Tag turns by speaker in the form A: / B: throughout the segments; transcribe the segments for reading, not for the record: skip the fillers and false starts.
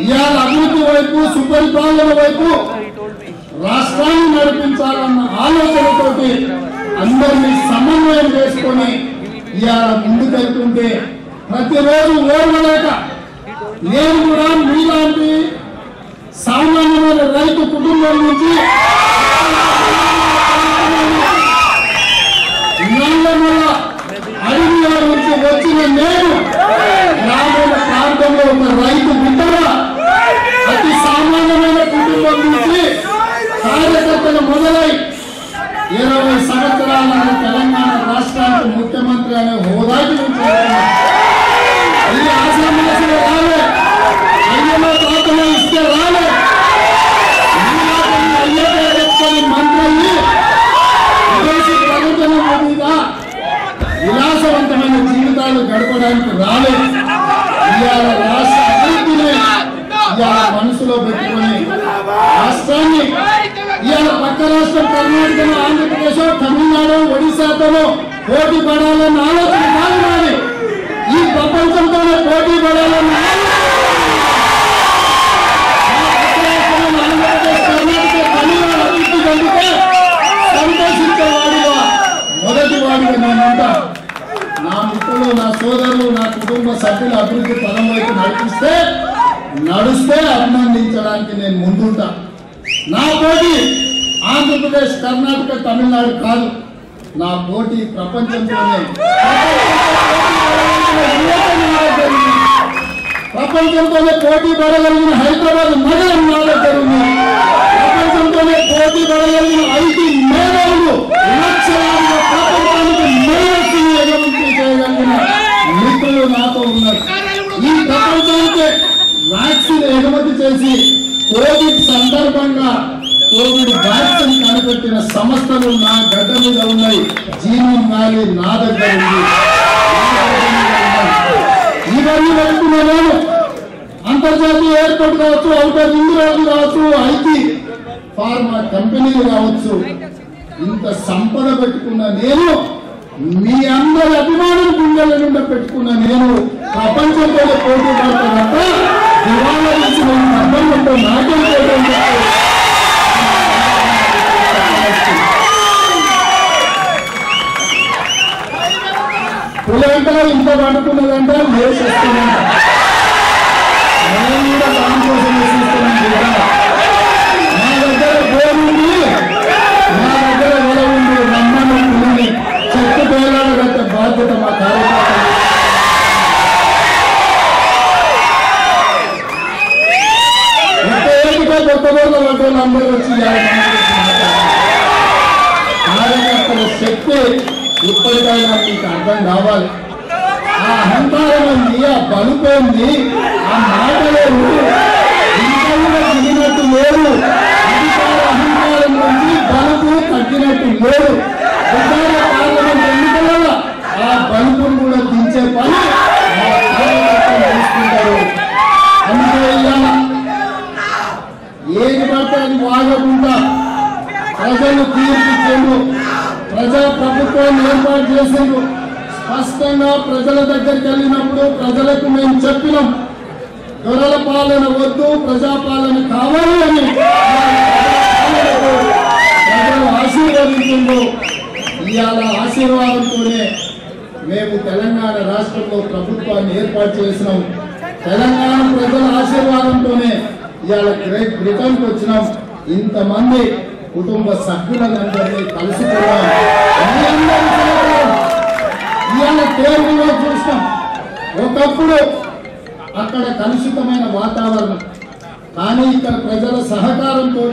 A: ఇవాళ అభివృద్ధి వైపు సుపరిపాలన వైపు రాష్ట్రాన్ని నడిపించాలన్న ఆలోచనతోటి అందరినీ సమన్వయం చేసుకొని ఇవాళ ముందుకెళ్తుంటే ప్రతిరోజు ఓర్వలేక నేను కూడా మీలాంటి సామాన్యమైన రైతు కుటుంబం నుంచి అడవిలో నుంచి వచ్చిన నేను గ్రామీణ ప్రాంతంలో ఉన్న రైతు బిడ్డగా అతి సామాన్యమైన కుటుంబం నుంచి కార్యకర్తలు మొదలై 20 సంవత్సరాల తెలంగాణ రాష్ట్రానికి ముఖ్యమంత్రి అనే హోదాకి ఇది ఆశ్రమాసులు రాలే అయ్యలో తాతలో ఇస్తే రాలే అయ్యని మంత్రుల్ని విదేశీ ప్రజల మీద విలాసవంతమైన జీవితాలు గడపడానికి రాలేదు. ఇవాళ రాష్ట్ర అభివృద్ధిని ఇవాళ మనసులో పెట్టుకొని రాష్ట్రాన్ని ఇవాళ పక్క రాష్ట్రం కర్ణాటకలో ఆంధ్రప్రదేశ్ తమిళనాడు ఒడిశాతోనో పోటీ పడాలన్న ఆలోచన కాదు కానీ ఈ ప్రపంచంతోనే పోటీ పడాలన్న ఆంధ్రప్రదేశ్ కర్ణాటక తమిళనాడు అభివృద్ధి కంటే సంతోషించేవాడిగా మొదటి వాడిగా నేనుంటా. నా మిత్రులు నా సోదరులు నా కుటుంబ సభ్యుల అభివృద్ధి పదం వైపు నడుస్తే అభినందించడానికి నేను ముందుంటా. నా పోటీ ఆంధ్రప్రదేశ్ కర్ణాటక తమిళనాడు కాదు, నా పోటీ ప్రపంచంలోనే పోటీ పడగలిగిన హైదరాబాద్ నగరం నా దగ్గర ఉంది. ప్రపంచంతోనే పోటీ పడగలిగిన 5 మేధావులు లక్షలాదిగా ప్రపంచానికి మేధస్సుని ఎగమంతి చేయగలిగిన మిత్రులు నాతో ఉన్నారు. ఈ ప్రపంచానికి వ్యాక్సిన్ ఎగుమతి చేసి కోవిడ్ సందర్భంగా కోవిడ్ వ్యాక్సిన్ కనిపెట్టిన సంస్థలు నా గడ్డ మీద ఉన్నాయి. జీవన్ వ్యాలీ నా దగ్గర ఉంది. ఇవన్నీ పెట్టుకున్న నేను అంతర్జాతీయ ఎయిర్పోర్ట్ కావచ్చు, అవుటర్ రింగ్ రోడ్డు కావచ్చు, ఐటీ ఫార్మా కంపెనీలు కావచ్చు, ఇంత సంపద పెట్టుకున్న నేను మీ అందరి అభిమానం గుండెల నుండి పెట్టుకున్న నేను ప్రపంచంలో పోటీ పడతానంట దివాళా నుంచి నేను సంబంధంతో నాకే పులంటా ఇంత పడుకున్నదంటే లేచేస్తున్నాను. నేను కూడా దానికోసం వేసిస్తున్నాను. నా దగ్గర గోరుంది, నా దగ్గర వెల ఉంది, రమ్మని పులిని చెట్టు పేలాడగట్టే బాధ్యత మా కార్యకర్తలు. కొత్త రోజుల వాళ్ళు అందరూ వచ్చి కార్యకర్తల శక్తి ఇప్పటికైనా మీకు అర్థం కావాలి. ఆ అహంకారం ఉంది, ఆ బలుపేంది, ఆ మాటలేదు ఇంకా కూడా తగ్గినట్టు లేదు. అధికార అహంకారం నుంచి బలుపు తగ్గినట్టు లేదు. పార్లమెంట్ ఎన్నికలలో ఆ బలుపును కూడా దించే పని తీసుకుంటారు. అందుకే ఏది పడితే అది వాగకుండా ప్రజలు తీర్పిచ్చేందు ప్రజా ప్రభుత్వాన్ని ఏర్పాటు చేసేందు స్పష్టంగా ప్రజల దగ్గరికి వెళ్ళినప్పుడు ప్రజలకు మేము చెప్పినాం, దొరల పాలన వద్దు, ప్రజాపాలన కావాలి అని ప్రజలు ఆశీర్వదించిందో ఇవాళ ఆశీర్వాదంతోనే మేము తెలంగాణ రాష్ట్రంలో ప్రభుత్వాన్ని ఏర్పాటు చేసినాం. తెలంగాణ ప్రజల ఆశీర్వాదంతోనే ఇవాళ గ్రేట్ బ్రిటన్కి వచ్చినాం. ఇంతమంది కుటుంబ సభ్యులందరినీ కలుసుకున్నాం. ఇవాళ కేరళలో చూసినాం. ఒకప్పుడు అక్కడ కలుషితమైన వాతావరణం, కానీ ఇక్కడ ప్రజల సహకారంతో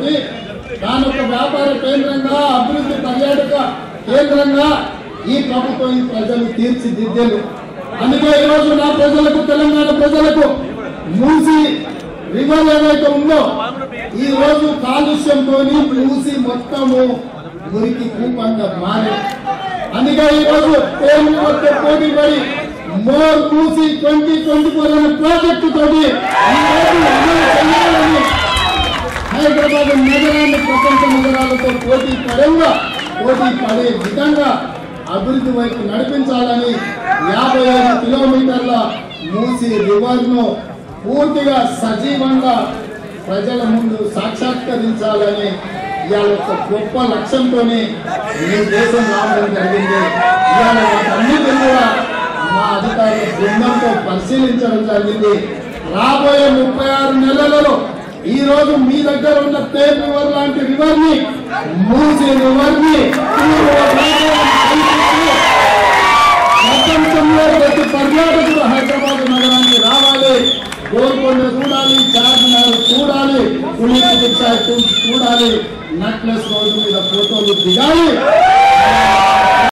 A: దాని ఒక వ్యాపార కేంద్రంగా, అభివృద్ధి పర్యాటక కేంద్రంగా ఈ ప్రభుత్వం ఈ ప్రజలు తీర్చిదిద్దేలు. అందుకే ఈరోజు నా ప్రజలకు, తెలంగాణ ప్రజలకు మూసి రివర్ ఏదైతే ఉందో ఈ రోజు కాలుష్యంతో మూసి మొత్తము మురికి కూపంగా మారే. అందుకే ఈ రోజు పోటీ పడి మోర్ మూసి 2024 అనే ప్రాజెక్టు తోటి హైదరాబాద్ నగరాన్ని ప్రపంచ నగరాలతో పోటీ పడే విధంగా అభివృద్ధి వైపు నడిపించాలని 55 కిలోమీటర్ల మూసి రివర్ ను పూర్తిగా సజీవంగా ప్రజల ముందు సాక్షాత్కరించాలని ఇవాళ ఒక గొప్ప లక్ష్యంతో ఈ దేశం రావడం జరిగింది. ఇవాళ వాటన్నిటిని కూడా మా అధికారుల బృందంతో పరిశీలించడం జరిగింది. రాబోయే 36 నెలలలో ఈ రోజు మీ దగ్గర ఉన్న తేల్ రివర్ లాంటి రివర్ ని, మూసీ రివర్ ని ప్రపంచంలో ప్రతి పర్యాటకుడు హైదరాబాద్ నగరానికి రావాలి. గోల్కొండ చూడాలి, చార్మినార్ చూడాలి, పులికుతుబ్ సాహిబ్ చూడాలి, నెక్లెస్ రోడ్డు మీద ఫోటోలు దిగాలి.